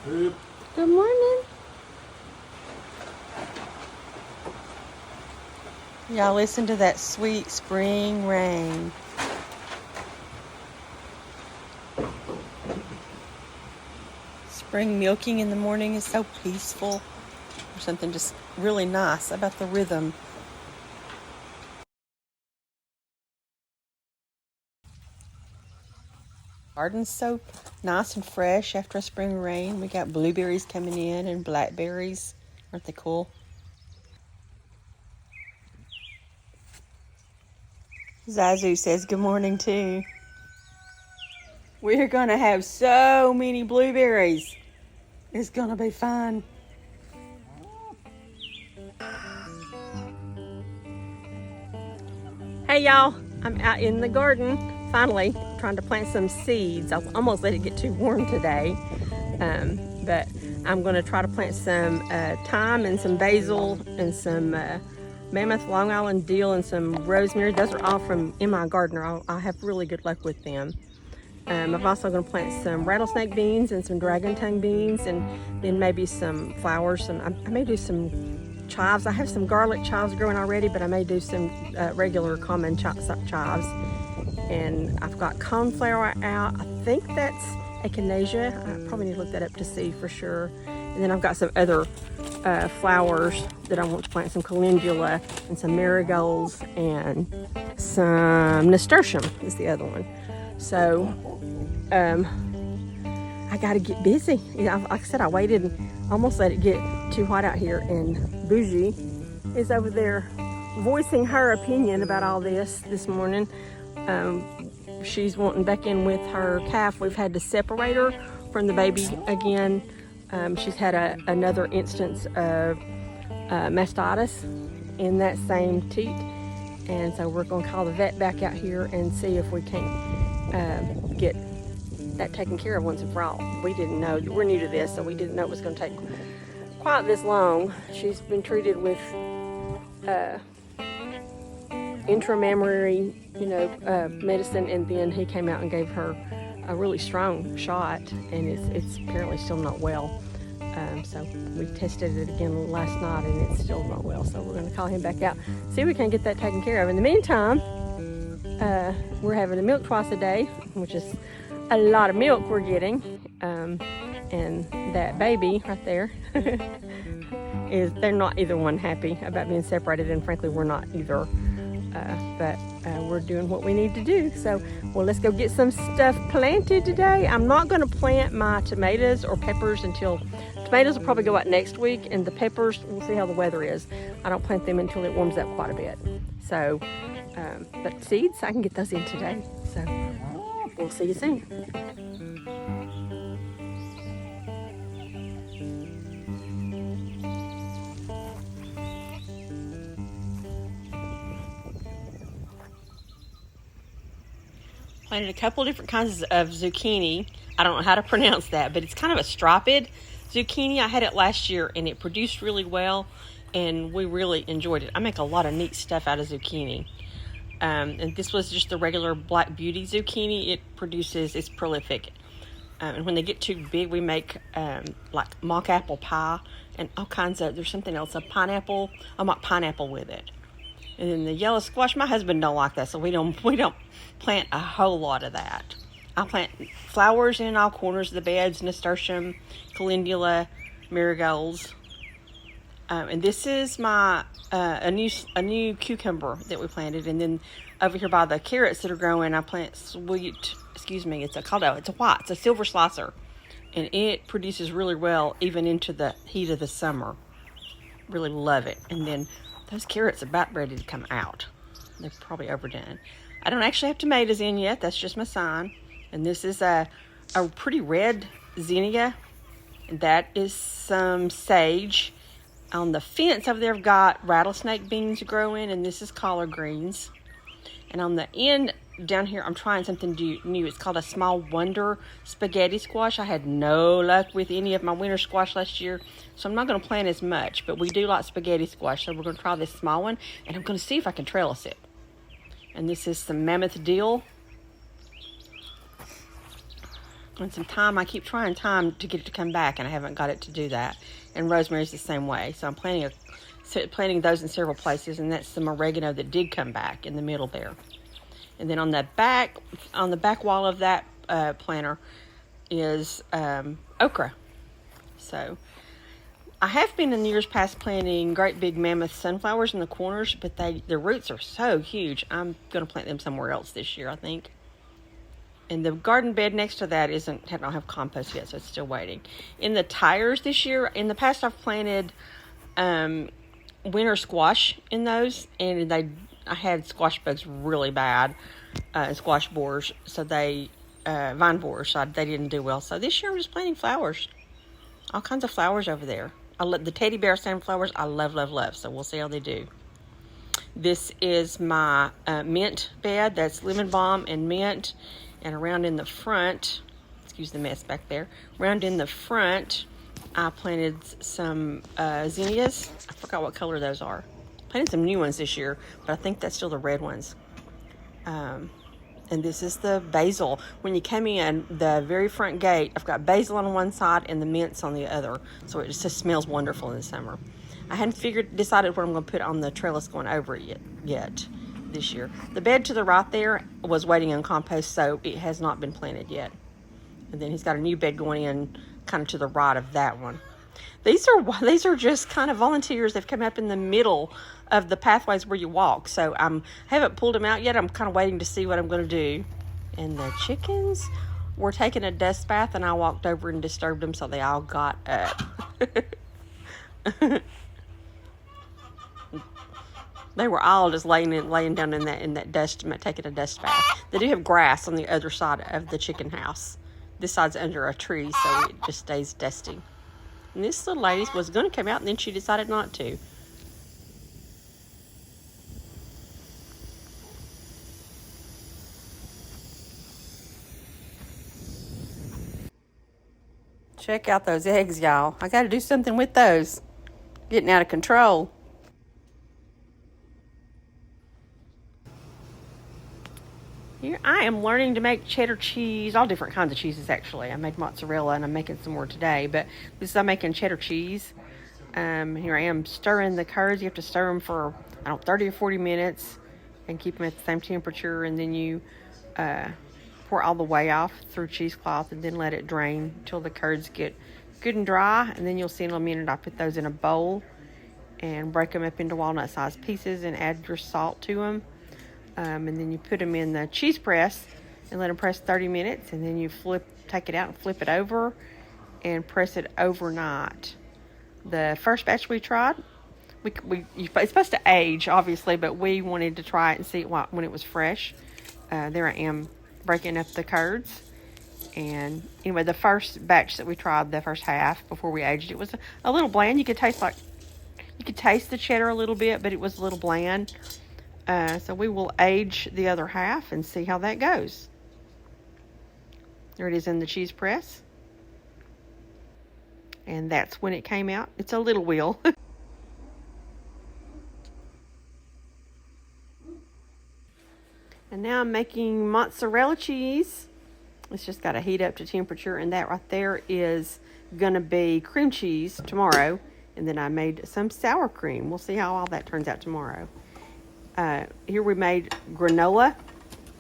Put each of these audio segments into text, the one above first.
Good morning. Y'all listen to that sweet spring rain. Spring milking in the morning is so peaceful. There's something just really nice about the rhythm. Garden's so nice and fresh after a spring rain. We got blueberries coming in and blackberries. Aren't they cool? Zazu says good morning too. We're gonna have so many blueberries. It's gonna be fun. Hey y'all, I'm out in the garden, finally, trying to plant some seeds. I almost let it get too warm today, but I'm gonna try to plant some thyme and some basil and some mammoth Long Island dill and some rosemary. Those are all from in my gardener. I have really good luck with them. I'm also going to plant some rattlesnake beans and some dragon tongue beans, and then maybe some flowers. I may do some chives. I have some garlic chives growing already, but I may do some regular common chives. And I've got coneflower out. I think that's echinacea. I probably need to look that up to see for sure. And then I've got some other flowers that I want to plant, some calendula and some marigolds and some nasturtium is the other one. So I got to get busy. You know, like I said, I waited and almost let it get too hot out here, and Bougie is over there voicing her opinion about all this morning. She's wanting back in with her calf. We've had to separate her from the baby again. She's had another instance of mastitis in that same teat, and so we're going to call the vet back out here and see if we can't get that taken care of once and for all. We didn't know. We're new to this, so we didn't know it was going to take quite this long. She's been treated with intramammary, medicine, and then he came out and gave her a really strong shot, and it's apparently still not well. So we tested it again last night, and it's still not well. So we're going to call him back out, see if we can get that taken care of. In the meantime, we're having a milk twice a day, which is a lot of milk we're getting. And that baby right there they're not either one happy about being separated, and frankly we're not either. But we're doing what we need to do. So, well, let's go get some stuff planted today. I'm not going to plant my tomatoes or peppers until tomatoes will probably go out next week, and the peppers, we'll see how the weather is. I don't plant them until it warms up quite a bit. So, but seeds, I can get those in today. So, we'll see you soon. Planted a couple different kinds of zucchini. I don't know how to pronounce that, but it's kind of a striped zucchini. I had it last year, and it produced really well, and we really enjoyed it. I make a lot of neat stuff out of zucchini. And this was just the regular Black Beauty zucchini. It's prolific. And when they get too big, we make like mock apple pie and all kinds of, there's something else, a pineapple. I mock pineapple with it. And then the yellow squash, my husband don't like that, so we don't plant a whole lot of that. I plant flowers in all corners of the beds, nasturtium, calendula, marigolds. And this is my a new cucumber that we planted. And then over here by the carrots that are growing, I plant it's a white, it's a silver slicer, and it produces really well even into the heat of the summer. Really love it. And then those carrots are about ready to come out. They're probably overdone. I don't actually have tomatoes in yet. That's just my sign. And this is a pretty red zinnia. That is some sage. On the fence over there, I've got rattlesnake beans growing, and this is collard greens. And on the end down here, I'm trying something new. It's called a small wonder spaghetti squash. I had no luck with any of my winter squash last year, so I'm not going to plant as much, but we do like spaghetti squash, so we're going to try this small one, and I'm going to see if I can trellis it. And this is some mammoth dill. and some thyme. I keep trying thyme to get it to come back, and I haven't got it to do that. And rosemary's the same way. So I'm planting those in several places, and that's some oregano that did come back in the middle there. And then on the back wall of that planter is okra. So I have been in years past planting great big mammoth sunflowers in the corners, but their roots are so huge. I'm going to plant them somewhere else this year, I think. And the garden bed next to that don't have compost yet, so it's still waiting. In the tires this year, in the past I've planted winter squash in those, and I had squash bugs really bad, squash borers, so vine borers, so they didn't do well. So this year I'm just planting flowers, all kinds of flowers over there. The teddy bear sunflowers I love, love, love, so we'll see how they do. This is my mint bed. That's lemon balm and mint. And around in the front, excuse the mess back there, around in the front, I planted some zinnias. I forgot what color those are. Planted some new ones this year, but I think that's still the red ones. And this is the basil. When you come in the very front gate, I've got basil on one side and the mints on the other. So it just smells wonderful in the summer. I hadn't decided what I'm going to put on the trellis going over it yet this year. The bed to the right there was waiting on compost, so it has not been planted yet. And then he's got a new bed going in kind of to the right of that one. These are just kind of volunteers. They've come up in the middle of the pathways where you walk. So I haven't pulled them out yet. I'm kind of waiting to see what I'm going to do. And the chickens were taking a dust bath, and I walked over and disturbed them, so they all got up. They were all just laying down in that dust, taking a dust bath. They do have grass on the other side of the chicken house. This side's under a tree, so it just stays dusty. And this little lady was going to come out, and then she decided not to. Check out those eggs, y'all. I got to do something with those. Getting out of control. Here I am learning to make cheddar cheese, all different kinds of cheeses actually. I made mozzarella and I'm making some more today, but I'm making cheddar cheese. Here I am stirring the curds. You have to stir them for 30 or 40 minutes and keep them at the same temperature, and then you pour all the whey off through cheesecloth and then let it drain until the curds get good and dry. And then you'll see in a minute I put those in a bowl and break them up into walnut-sized pieces and add your salt to them. And then you put them in the cheese press and let them press 30 minutes, and then you take it out and flip it over and press it overnight. The first batch we tried, it's supposed to age, obviously, but we wanted to try it and see it when it was fresh. There I am breaking up the curds. And anyway, the first batch that we tried, the first half before we aged, it was a little bland. You could taste the cheddar a little bit, but it was a little bland. So we will age the other half and see how that goes. There it is in the cheese press. And that's when it came out. It's a little wheel. And now I'm making mozzarella cheese. It's just got to heat up to temperature, and that right there is going to be cream cheese tomorrow. And then I made some sour cream. We'll see how all that turns out tomorrow. Here we made granola.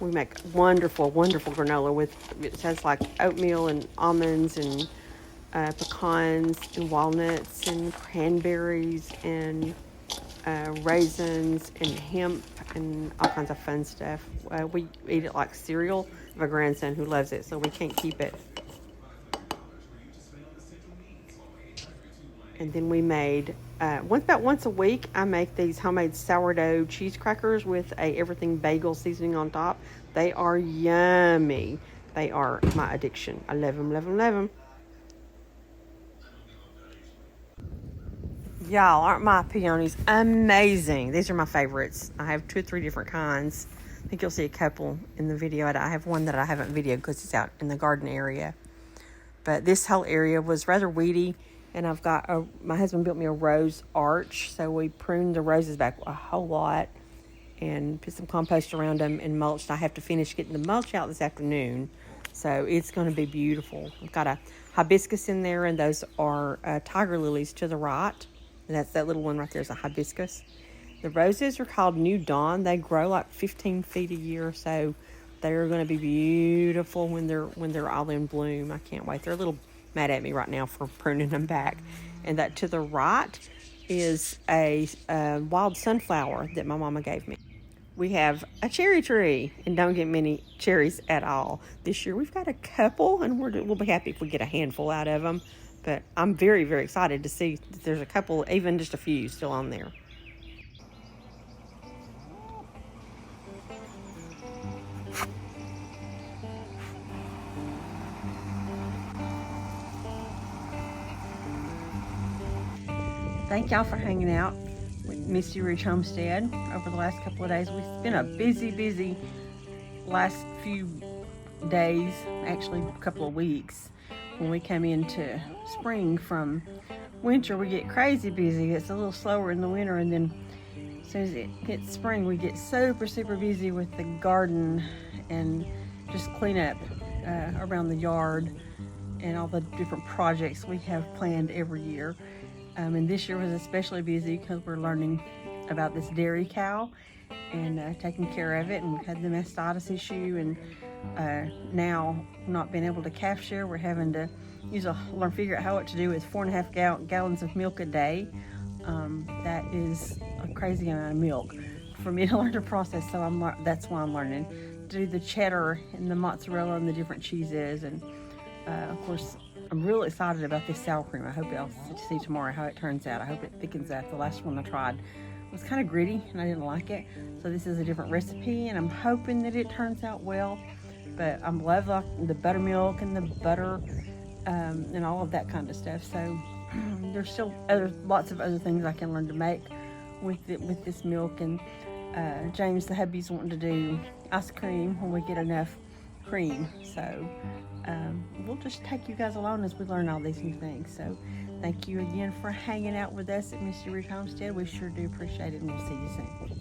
We make wonderful, wonderful granola it has like oatmeal and almonds and pecans and walnuts and cranberries and raisins and hemp and all kinds of fun stuff. We eat it like cereal. I have a grandson who loves it, so we can't keep it. And then we made, about once a week, I make these homemade sourdough cheese crackers with a everything bagel seasoning on top. They are yummy. They are my addiction. I love them, love them, love them. Y'all, aren't my peonies amazing? These are my favorites. I have 2 or 3 different kinds. I think you'll see a couple in the video. I have one that I haven't videoed because it's out in the garden area. But this whole area was rather weedy. And I've got, my husband built me a rose arch, so we pruned the roses back a whole lot and put some compost around them and mulched. I have to finish getting the mulch out this afternoon So it's going to be beautiful. I've got a hibiscus in there, and those are tiger lilies to the right. And that's that little one right there is a hibiscus. The roses are called New Dawn. They grow like 15 feet a year, so they're going to be beautiful when they're all in bloom. I can't wait. They're a little mad at me right now for pruning them back. And that to the right is a wild sunflower that my mama gave me. We have a cherry tree and don't get many cherries at all this year. We've got a couple, and we'll be happy if we get a handful out of them. But I'm very, very excited to see that there's a couple, even just a few, still on there. Thank y'all for hanging out with Misty Ridge Homestead over the last couple of days. We've been a busy last few days, actually a couple of weeks. When we come into spring from winter, we get crazy busy. It's a little slower in the winter, and then as soon as it hits spring, we get super busy with the garden and just clean up around the yard and all the different projects we have planned every year. And this year was especially busy because we're learning about this dairy cow and taking care of it. And we've had the mastitis issue, and now not being able to calf share, we're having to figure out what to do with 4.5 gallons of milk a day. That is a crazy amount of milk for me to learn to process. So that's why I'm learning to do the cheddar and the mozzarella and the different cheeses. And of course, I'm really excited about this sour cream. I hope I'll see tomorrow how it turns out. I hope it thickens up. The last one I tried was kind of gritty and I didn't like it. So this is a different recipe, and I'm hoping that it turns out well. But I love the buttermilk and the butter and all of that kind of stuff. So there's still lots of other things I can learn to make with this milk. And James, the hubby's wanting to do ice cream when we get enough cream. So we'll just take you guys along as we learn all these new things. So thank you again for hanging out with us at Misty Ridge Homestead. We sure do appreciate it, and we'll see you soon.